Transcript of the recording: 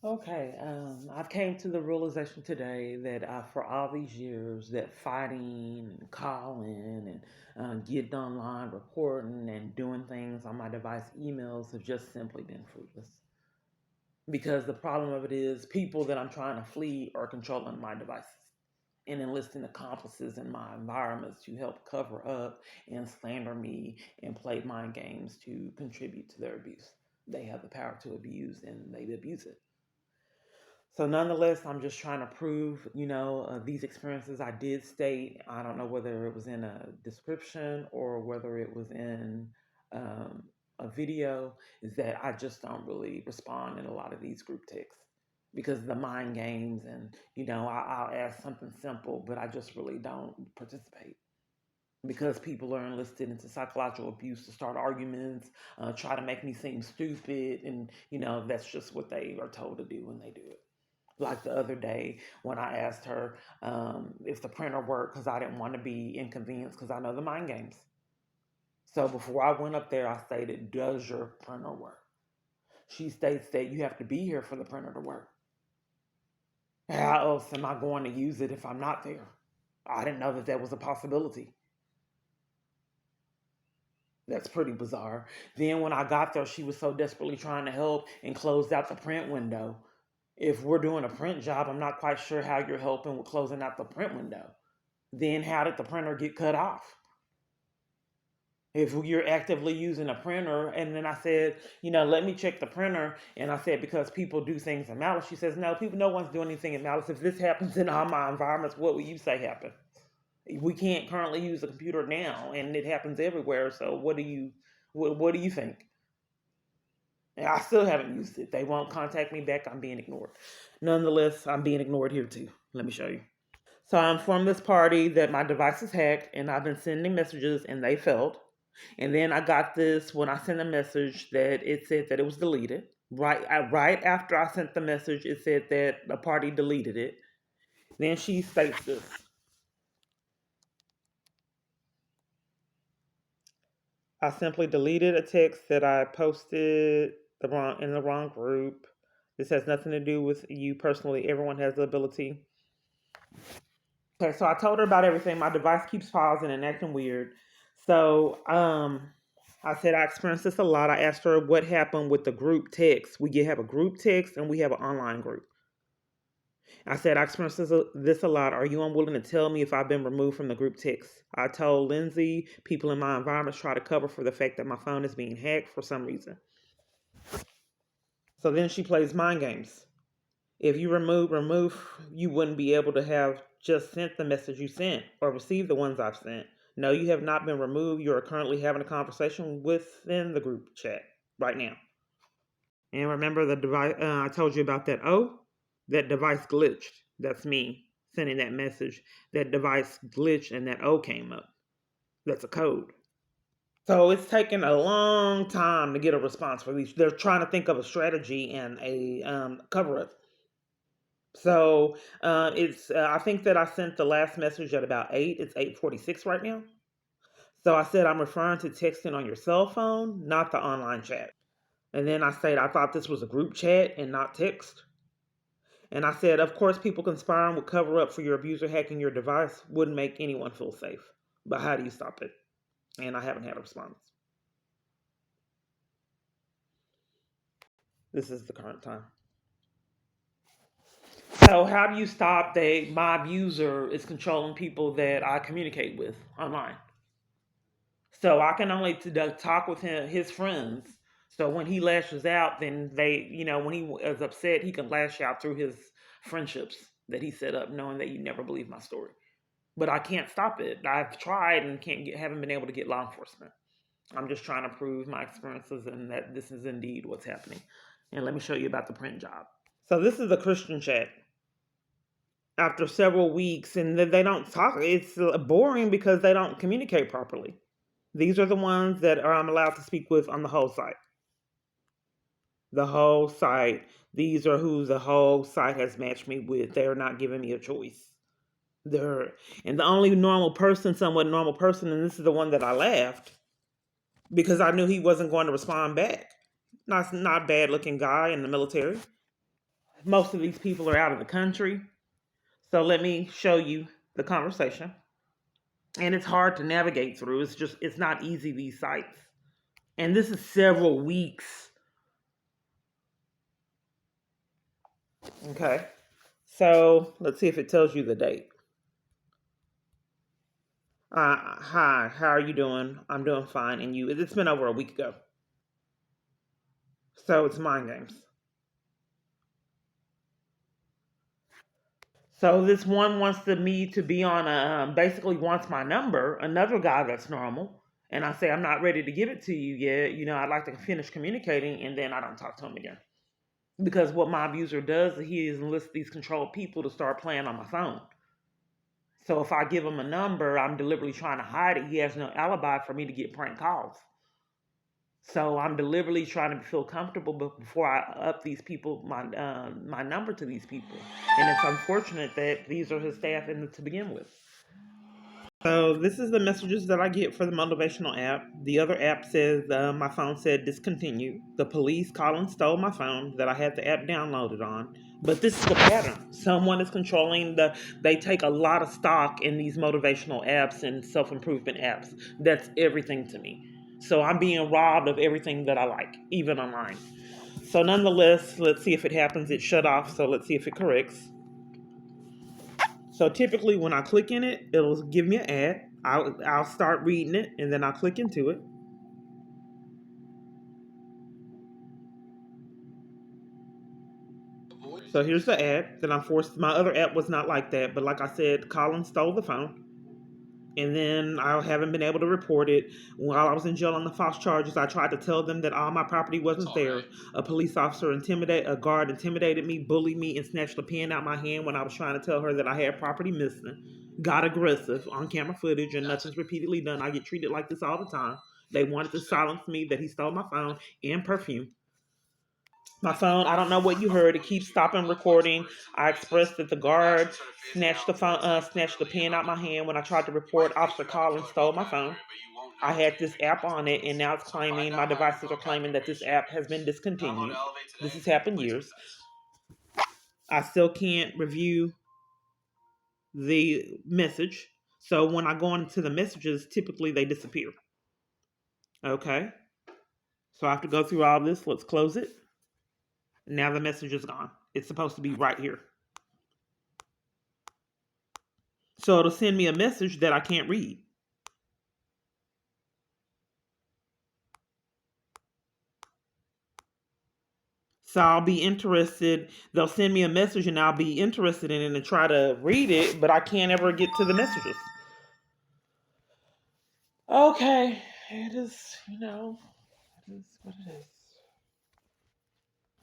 Okay, I've came to the realization today that for all these years, that fighting, and calling, and getting online, reporting, and doing things on my device, emails have just simply been fruitless. Because the problem of it is, people that I'm trying to flee are controlling my devices and enlisting accomplices in my environments to help cover up and slander me and play mind games to contribute to their abuse. They have the power to abuse and they abuse it. So, nonetheless, I'm just trying to prove, these experiences I did state. I don't know whether it was in a description or whether it was in um, a video, is that I just don't really respond in a lot of these group texts because of the mind games. And, I'll ask something simple, but I just really don't participate because people are enlisted into psychological abuse to start arguments, try to make me seem stupid. And, that's just what they are told to do when they do it. Like the other day when I asked her if the printer worked because I didn't want to be inconvenienced because I know the mind games. So before I went up there, I stated, "Does your printer work?" She states that you have to be here for the printer to work. How else am I going to use it if I'm not there? I didn't know that that was a possibility. That's pretty bizarre. Then when I got there, she was so desperately trying to help and closed out the print window. If we're doing a print job, I'm not quite sure how you're helping with closing out the print window. Then how did the printer get cut off? If you're actively using a printer, and then I said, let me check the printer, and I said, because people do things in malice. She says, no, no one's doing anything in malice. If this happens in all my environments, what would you say happened? We can't currently use a computer now, and it happens everywhere. So what do you think? And I still haven't used it. They won't contact me back. I'm being ignored. Nonetheless, I'm being ignored here too. Let me show you. So I informed this party that my device is hacked and I've been sending messages and they failed. And then I got this when I sent a message that it said that it was deleted. Right after I sent the message, it said that the party deleted it. Then she states this. I simply deleted a text that I posted in the wrong group. This has nothing to do with you personally. Everyone has the ability. Okay, so I told her about everything. My device keeps pausing and acting weird. So I said I experienced this a lot. I asked her what happened with the group text. We have a group text and we have an online group. I said I experienced this a lot. Are you unwilling to tell me if I've been removed from the group text? I told Lindsay people in my environments try to cover for the fact that my phone is being hacked for some reason. So then she plays mind games. If you remove, you wouldn't be able to have just sent the message you sent or received the ones I've sent. No, you have not been removed. You are currently having a conversation within the group chat right now. And remember the device I told you about that O? That device glitched. That's me sending that message. That device glitched and that O came up. That's a code. So it's taken a long time to get a response for these. They're trying to think of a strategy and a cover up. So it's. I think that I sent the last message at about 8. It's 8:46 right now. So I said I'm referring to texting on your cell phone, not the online chat. And then I said I thought this was a group chat and not text. And I said, of course, people conspiring would cover up for your abuser hacking your device wouldn't make anyone feel safe. But how do you stop it? And I haven't had a response. This is the current time. So how do you stop that my abuser is controlling people that I communicate with online? So I can only talk with his friends. So when he lashes out, then when he is upset, he can lash out through his friendships that he set up, knowing that you never believe my story. But I can't stop it. I've tried and haven't been able to get law enforcement. I'm just trying to prove my experiences and that this is indeed what's happening. And let me show you about the print job. So this is a Christian chat. After several weeks, and they don't talk. It's boring because they don't communicate properly. These are the ones that I'm allowed to speak with on the whole site. The whole site. These are who the whole site has matched me with. They're not giving me a choice. And the only somewhat normal person, and this is the one that I laughed because I knew he wasn't going to respond back. Not bad looking guy in the military. most of these people are out of the country. So let me show you the conversation. And it's hard to navigate through. It's not easy, these sites. And this is several weeks. Okay. So let's see if it tells you the date. Hi, how are you doing? I'm doing fine. And you, it's been over a week ago. So it's mind games. So this one wants me to be on basically wants my number, another guy that's normal. And I say, I'm not ready to give it to you yet. I'd like to finish communicating, and then I don't talk to him again. Because what my abuser does is he enlists these controlled people to start playing on my phone. So if I give him a number, I'm deliberately trying to hide it. He has no alibi for me to get prank calls. So I'm deliberately trying to feel comfortable before I up these people my number to these people, and it's unfortunate that these are his staff to begin with. So this is the messages that I get for the motivational app. The other app says my phone said discontinued. The police called and stole my phone that I had the app downloaded on. But this is the pattern. Someone is controlling they take a lot of stock in these motivational apps and self-improvement apps. That's everything to me. So I'm being robbed of everything that I like, even online. So nonetheless, let's see if it happens. It shut off, so let's see if it corrects. So typically when I click in it, it'll give me an ad. I'll start reading it, and then I'll click into it. So here's the ad that I'm forced. My other app was not like that, but like I said, Colin stole the phone. And then I haven't been able to report it. While I was in jail on the false charges, I tried to tell them that all my property wasn't there. A police officer a guard intimidated me, bullied me, and snatched the pen out my hand when I was trying to tell her that I had property missing. Got aggressive on camera footage, and nothing's repeatedly done. I get treated like this all the time. They wanted to silence me, that he stole my phone and perfume. My phone, I don't know what you heard. It keeps stopping recording. I expressed that the guard snatched the pen out my hand when I tried to report Officer Collins stole my phone. I had this app on it, and now it's claiming my devices are claiming that this app has been discontinued. This has happened years. I still can't review the message. So when I go into the messages, typically they disappear. Okay. So I have to go through all this. Let's close it. Now the message is gone. It's supposed to be right here. So it'll send me a message that I can't read. So I'll be interested. They'll send me a message and I'll be interested in it and try to read it, but I can't ever get to the messages. Okay. It is what it is.